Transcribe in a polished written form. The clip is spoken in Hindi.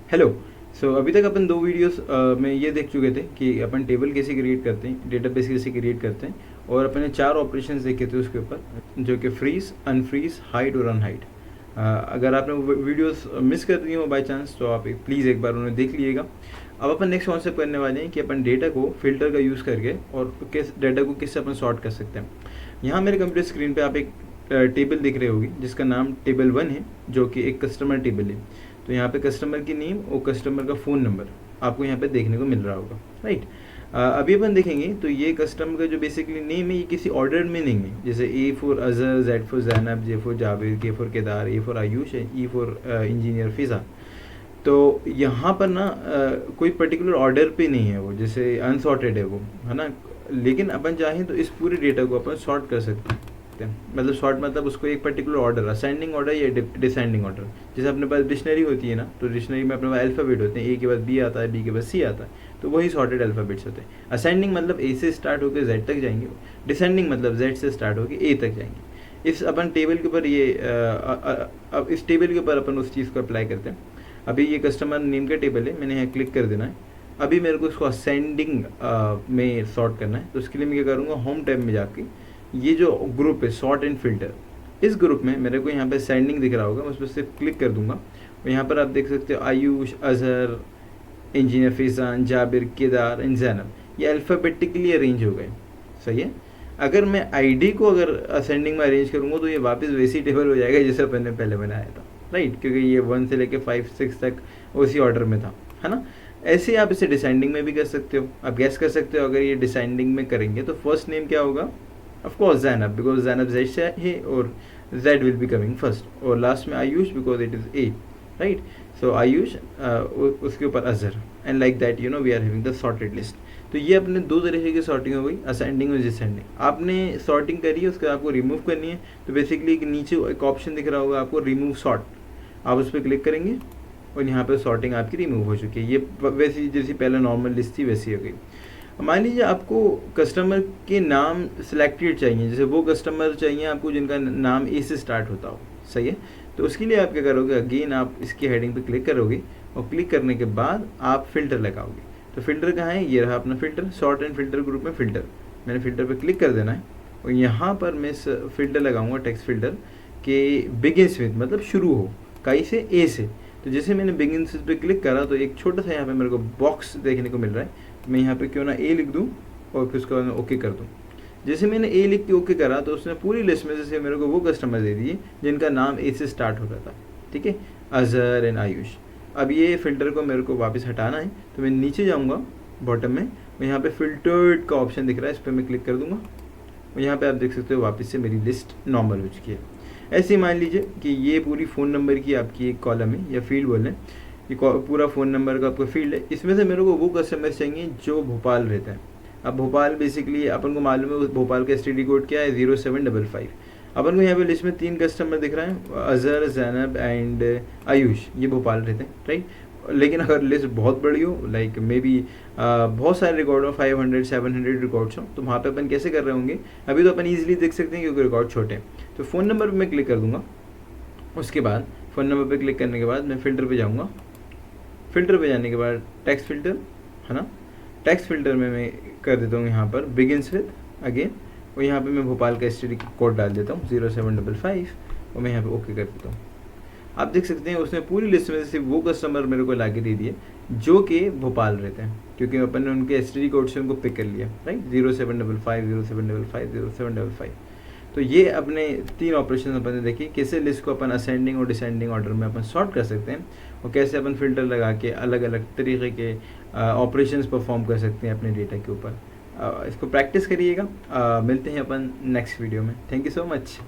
हेलो। अभी तक अपन दो वीडियोस में ये देख चुके थे कि अपन टेबल कैसे क्रिएट करते हैं, डेटाबेस कैसे क्रिएट करते हैं, और अपन ने 4 ऑपरेशंस देखे थे उसके ऊपर, जो कि फ्रीज, अनफ्रीज, हाइड और अनहाइड। अगर आपने वो वीडियोस मिस कर दिए हो बाय चांस तो आप प्लीज़ एक बार उन्हें देख लीजिएगा। अब अपन नेक्स्ट कॉन्सेप्ट करने वाले हैं कि अपन डेटा को फिल्टर का यूज़ करके और किस डेटा को किससे अपन सॉर्ट कर सकते हैं। यहाँ मेरे कंप्यूटर स्क्रीन पे आप एक टेबल दिख रही होगी जिसका नाम टेबल 1 है, जो कि एक कस्टमर टेबल है। तो यहाँ पे कस्टमर की नेम और कस्टमर का फ़ोन नंबर आपको यहाँ पे देखने को मिल रहा होगा, राइट। अभी अपन देखेंगे तो ये कस्टमर का जो बेसिकली नेम है ये किसी ऑर्डर में नहीं है, जैसे A for Azhar, Z for Zainab, J for Javed, K for Kedar, A for Ayush, E for engineer Fiza. तो यहाँ पर ना कोई पर्टिकुलर ऑर्डर पे नहीं है वो, जैसे अनसॉर्टेड है वो, है ना। लेकिन अपन चाहें तो इस पूरे डेटा को अपन सॉर्ट कर सकते हैं। मतलब सॉर्ट मतलब उसको एक पर्टिकुलर ऑर्डर, असेंडिंग ऑर्डर या डिसेंडिंग ऑर्डर। जैसे अपने पास डिक्शनरी होती है ना, तो डिक्शनरी में अपने पास अल्फ़ाबेट होते हैं, ए के बाद बी आता है, बी के बाद सी आता है, तो वही सॉर्टेड अल्फ़ाबेट्स होते हैं। असेंडिंग मतलब ए से स्टार्ट होकर जेड तक जाएंगे, डिसेंडिंग मतलब जेड से स्टार्ट होकर ए तक जाएंगे। इस अपन टेबल के ऊपर ये अब इस टेबल के ऊपर अपन उस चीज़ को अप्लाई करते हैं। अभी ये कस्टमर नेम का टेबल है, मैंने यहाँ क्लिक कर देना है। अभी मेरे को इसको असेंडिंग में सॉर्ट करना है, तो उसके लिए मैं क्या करूँगा, होम टैब में जाके ये जो ग्रुप है सॉर्ट एंड फिल्टर, इस ग्रुप में मेरे को यहाँ पे सेंडिंग दिख रहा होगा, मैं उस पर सिर्फ क्लिक कर दूंगा और यहाँ पर आप देख सकते हो आयुष, अजहर, इंजीनियर फैज़ान, जाबिर, केदार एंड जैनब, ये अल्फ़ाबेटिकली अरेंज हो गए। सही है। अगर मैं आईडी को अगर असेंडिंग में अरेंज करूँगा तो ये वापस वैसी टेबल हो जाएगा जैसे अपन ने पहले बनाया था, राइट, क्योंकि ये 1 से लेकर 5 6 तक उसी ऑर्डर में था, है ना। ऐसे आप इसे डिसेंडिंग में भी कर सकते हो। आप गैस कर सकते हो अगर ये डिसेंडिंग में करेंगे तो फर्स्ट नेम क्या होगा, of course Zainab, because Zainab Z से है और Z will be coming first, और लास्ट में Ayush because it is A, right. So Ayush, उसके ऊपर Azhar, and like that you know we are having the sorted list. तो ये अपने दो तरीके की सॉर्टिंग हो गई, असेंडिंग और डिसेंडिंग। आपने सॉर्टिंग करी है, उसके आपको रिमूव करनी है, तो बेसिकली एक नीचे एक ऑप्शन दिख रहा होगा आपको, रिमूव सॉर्ट, आप उस पर क्लिक करेंगे और यहाँ पे सॉर्टिंग आपकी रिमूव हो चुकी है। ये वैसी जैसी पहले नॉर्मल लिस्ट थी वैसी हो गई। मान लीजिए आपको कस्टमर के नाम सिलेक्टेड चाहिए, जैसे वो कस्टमर चाहिए आपको जिनका नाम ए से स्टार्ट होता हो, सही है। तो उसके लिए आप क्या करोगे, अगेन आप इसकी हेडिंग पे क्लिक करोगे और क्लिक करने के बाद आप फिल्टर लगाओगे। तो फिल्टर कहाँ है, ये रहा अपना filter, sort and filter group में फिल्टर। मैंने फिल्टर पे क्लिक कर देना है और यहाँ पर मैं फिल्टर लगाऊंगा, टेक्स्ट फिल्टर के बिगिंस विद, मतलब शुरू हो कहीं से, ए से। तो जैसे मैंने बिगिंस पे क्लिक करा तो एक छोटा सा यहाँ पे मेरे को बॉक्स देखने को मिल रहा है। मैं यहाँ पे क्यों ना ए लिख दूँ और फिर उसके बाद ओके कर दूँ। जैसे मैंने ए लिख के ओके करा तो उसने पूरी लिस्ट में से मेरे को वो कस्टमर दे दिए जिनका नाम ए से स्टार्ट हो रहा था, ठीक है, अजहर एंड आयुष। अब ये फिल्टर को मेरे को वापस हटाना है, तो मैं नीचे जाऊँगा बॉटम में, मैं यहाँ पे फिल्टर्ड का ऑप्शन दिख रहा है, इस पर मैं क्लिक कर दूँगा और यहाँ पे आप देख सकते हो वापस से मेरी लिस्ट नॉर्मल हो चुकी है। ऐसे ही मान लीजिए कि ये पूरी फ़ोन नंबर की आपकी एक कॉलम है या फील्ड बोल रहे हैं, ये पूरा फ़ोन नंबर का आपका फील्ड है। इसमें से मेरे को वो कस्टमर चाहिए जो भोपाल रहते हैं। अब भोपाल बेसिकली अपन को मालूम है भोपाल का STD कोड क्या है, 0755। अपन को यहाँ पे लिस्ट में 3 कस्टमर दिख रहा है, अजहर, जैनब एंड आयुष, ये भोपाल रहते हैं, राइट। लेकिन अगर लिस्ट बहुत बड़ी हो, लाइक मे बी बहुत सारे रिकॉर्ड हो, 500 700 रिकॉर्ड्स हो, तो वहाँ पे अपन कैसे कर रहे होंगे, अभी तो अपन ईजिली देख सकते हैं क्योंकि रिकॉर्ड छोटे हैं। तो फ़ोन नंबर पे मैं क्लिक कर दूंगा। उसके बाद फ़ोन नंबर पे क्लिक करने के बाद मैं फ़िल्टर पे जाऊँगा। फ़िल्टर पे जाने के बाद टेक्स्ट फिल्टर, है ना, टेक्स्ट फिल्टर में मैं कर देता हूँ यहाँ पर बिगिंस विद अगेन, और यहाँ पे मैं भोपाल का STD कोड डाल देता हूँ 0755 और मैं यहाँ पे ओके कर देता हूँ। आप देख सकते हैं उसने पूरी लिस्ट में से वो कस्टमर मेरे को ला के दे दिए जो कि भोपाल रहते हैं, क्योंकि अपन ने उनके STD कोड से उनको पिक कर लिया, राइट, 0755 0755 0755। तो ये अपने 3 ऑपरेशन अपन ने देखी, कैसे लिस्ट को अपन असेंडिंग और डिसेंडिंग ऑर्डर में अपन सॉर्ट कर सकते हैं और कैसे अपन फिल्टर लगा के अलग अलग तरीके के ऑपरेशंस परफॉर्म कर सकते हैं अपने डेटा के ऊपर। इसको प्रैक्टिस करिएगा। मिलते हैं अपन नेक्स्ट वीडियो में। Thank you so much.